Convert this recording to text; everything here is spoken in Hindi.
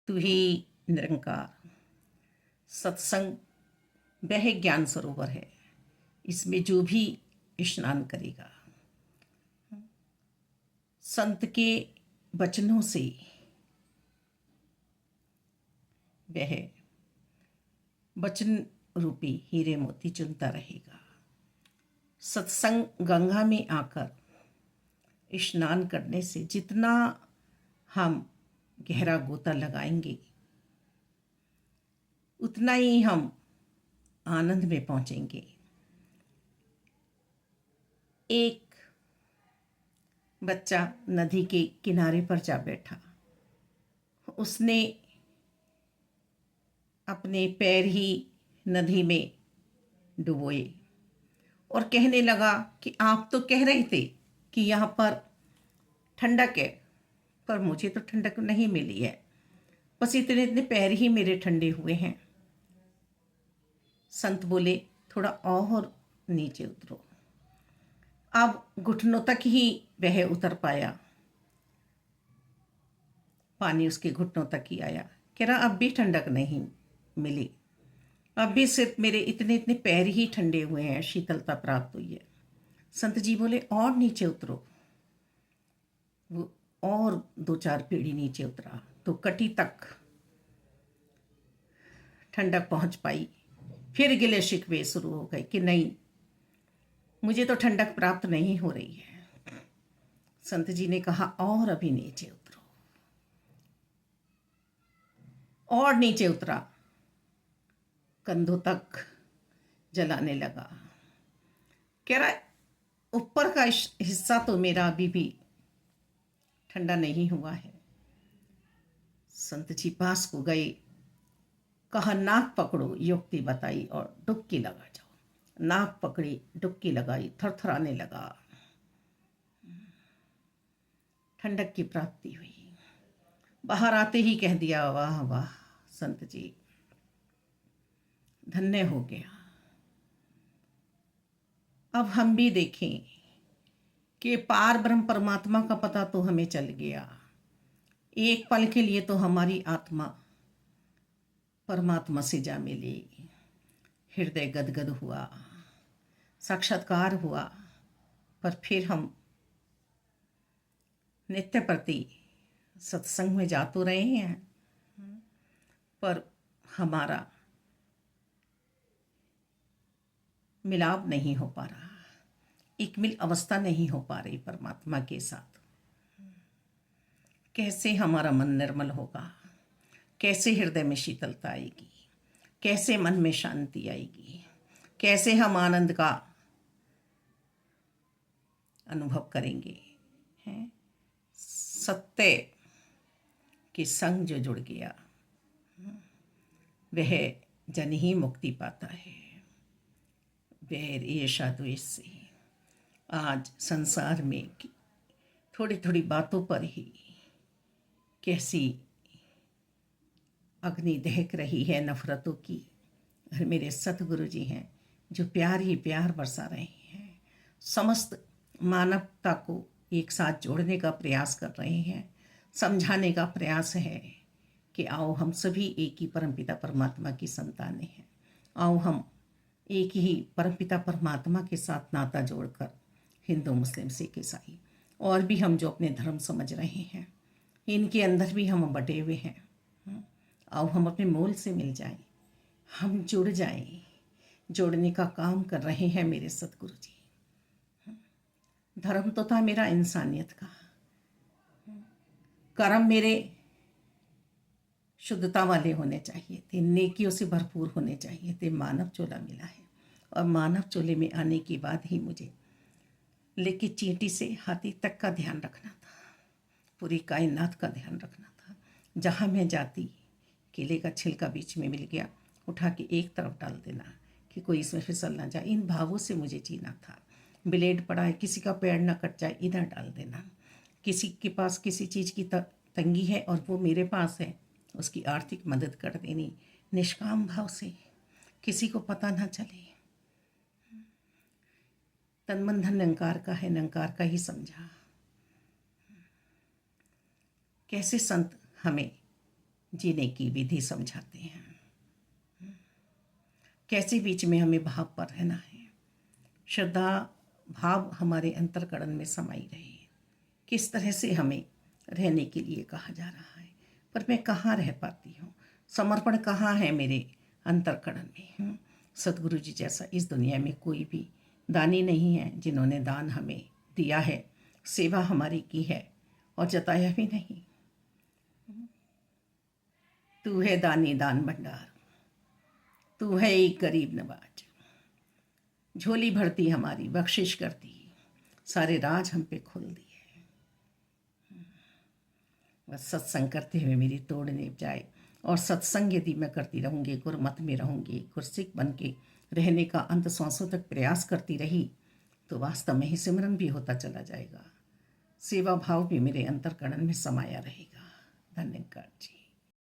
तू ही निरंकार। सत्संग वह ज्ञान सरोवर है, इसमें जो भी स्नान करेगा संत के वचनों से वह वचन रूपी हीरे मोती चुनता रहेगा। सत्संग गंगा में आकर स्नान करने से जितना हम गहरा गोता लगाएंगे उतना ही हम आनंद में पहुंचेंगे। एक बच्चा नदी के किनारे पर जा बैठा। उसने अपने पैर ही नदी में डुबोए और कहने लगा कि आप तो कह रहे थे कि यहाँ पर ठंडक है, पर मुझे तो ठंडक नहीं मिली है, बस इतने इतने पैर ही मेरे ठंडे हुए हैं। संत बोले थोड़ा और नीचे उतरो। अब घुटनों तक ही वह उतर पाया, पानी उसके घुटनों तक ही आया। कह रहा अब भी ठंडक नहीं मिली, अब भी सिर्फ मेरे इतने इतने पैर ही ठंडे हुए हैं, शीतलता प्राप्त हुई है। संत जी बोले और नीचे उतरो। वो और 2-4 पीढ़ी नीचे उतरा तो कटी तक ठंडक पहुंच पाई। फिर गिले शिकवे शुरू हो गए कि नहीं, मुझे तो ठंडक प्राप्त नहीं हो रही है। संत जी ने कहा और अभी नीचे उतरो। और नीचे उतरा, कंधों तक जलाने लगा। कह रहा ऊपर का हिस्सा तो मेरा अभी भी ठंडा नहीं हुआ है। संत जी पास को गए, कहा नाक पकड़ो, युक्ति बताई और डुबकी लगा जाओ। नाक पकड़ी, डुबकी लगाई, थरथराने लगा। ठंडक की प्राप्ति हुई। बाहर आते ही कह दिया वाह वाह संत जी, धन्य हो गया। अब हम भी देखें कि पार ब्रह्म परमात्मा का पता तो हमें चल गया। एक पल के लिए तो हमारी आत्मा परमात्मा से जा मिली, हृदय गदगद हुआ, साक्षात्कार हुआ। पर फिर हम नित्य प्रति सत्संग में जा तो रहे हैं, पर हमारा मिलाप नहीं हो पा रहा, एक मिल अवस्था नहीं हो पा रही परमात्मा के साथ। कैसे हमारा मन निर्मल होगा, कैसे हृदय में शीतलता आएगी, कैसे मन में शांति आएगी, कैसे हम आनंद का अनुभव करेंगे। हैं सत्य के संग जो जुड़ गया वह जन ही मुक्ति पाता है। वैर ईर्ष्या द्वेष से आज संसार में थोड़ी थोड़ी बातों पर ही कैसी अग्नि दहक रही है नफरतों की। और मेरे सतगुरु जी हैं जो प्यार ही प्यार बरसा रहे हैं, समस्त मानवता को एक साथ जोड़ने का प्रयास कर रहे हैं, समझाने का प्रयास है कि आओ हम सभी एक ही परमपिता परमात्मा की संतानें हैं। आओ हम एक ही परमपिता परमात्मा के साथ नाता जोड़कर हिंदू मुस्लिम सिख ईसाई और भी हम जो अपने धर्म समझ रहे हैं, इनके अंदर भी हम बटे हुए हैं। आओ हम अपने मूल से मिल जाएं, हम जुड़ जाएं। जोड़ने का काम कर रहे हैं मेरे सतगुरु जी। धर्म तो था मेरा इंसानियत का, कर्म मेरे शुद्धता वाले होने चाहिए थे, नेकियों से भरपूर होने चाहिए थे। मानव चोला मिला है और मानव चोले में आने के बाद ही मुझे लेके चींटी से हाथी तक का ध्यान रखना था, पूरी कायनात का ध्यान रखना था। जहाँ मैं जाती केले का छिलका बीच में मिल गया, उठा के एक तरफ डाल देना कि कोई इसमें फिसल ना जाए। इन भावों से मुझे जीना था। ब्लेड पड़ा है, किसी का पैर ना कट जाए, इधर डाल देना। किसी के पास किसी चीज़ की तंगी है और वो मेरे पास है, उसकी आर्थिक मदद कर देनी निष्काम भाव से, किसी को पता ना चले। तन मन धन निरंकार का है, निरंकार का ही समझा। कैसे संत हमें जीने की विधि समझाते हैं। कैसे बीच में हमें भाव पर रहना है, श्रद्धा भाव हमारे अंतर्करण में समाई रहे, किस तरह से हमें रहने के लिए कहा जा रहा है। पर मैं कहाँ रह पाती हूँ, समर्पण कहाँ है मेरे अंतर्करण में। सतगुरु जी जैसा इस दुनिया में कोई भी दानी नहीं है जिन्होंने दान हमें दिया है, सेवा हमारी की है और जताया भी नहीं। तू है दानी दान भंडार, तू है एक गरीब नवाज, झोली भरती हमारी बख्शिश करती, सारे राज हम पे खोल दिए। बस सत्संग करते हुए मेरी तोड़ निभ जाए, और सत्संग यदि मैं करती रहूँगी, गुरमत में रहूँगी, गुरसिख बन के रहने का अंत सांसों तक प्रयास करती रही, तो वास्तव में ही सिमरन भी होता चला जाएगा, सेवा भाव भी मेरे अंतर्करण में समाया रहेगा। धन्यवाद जी।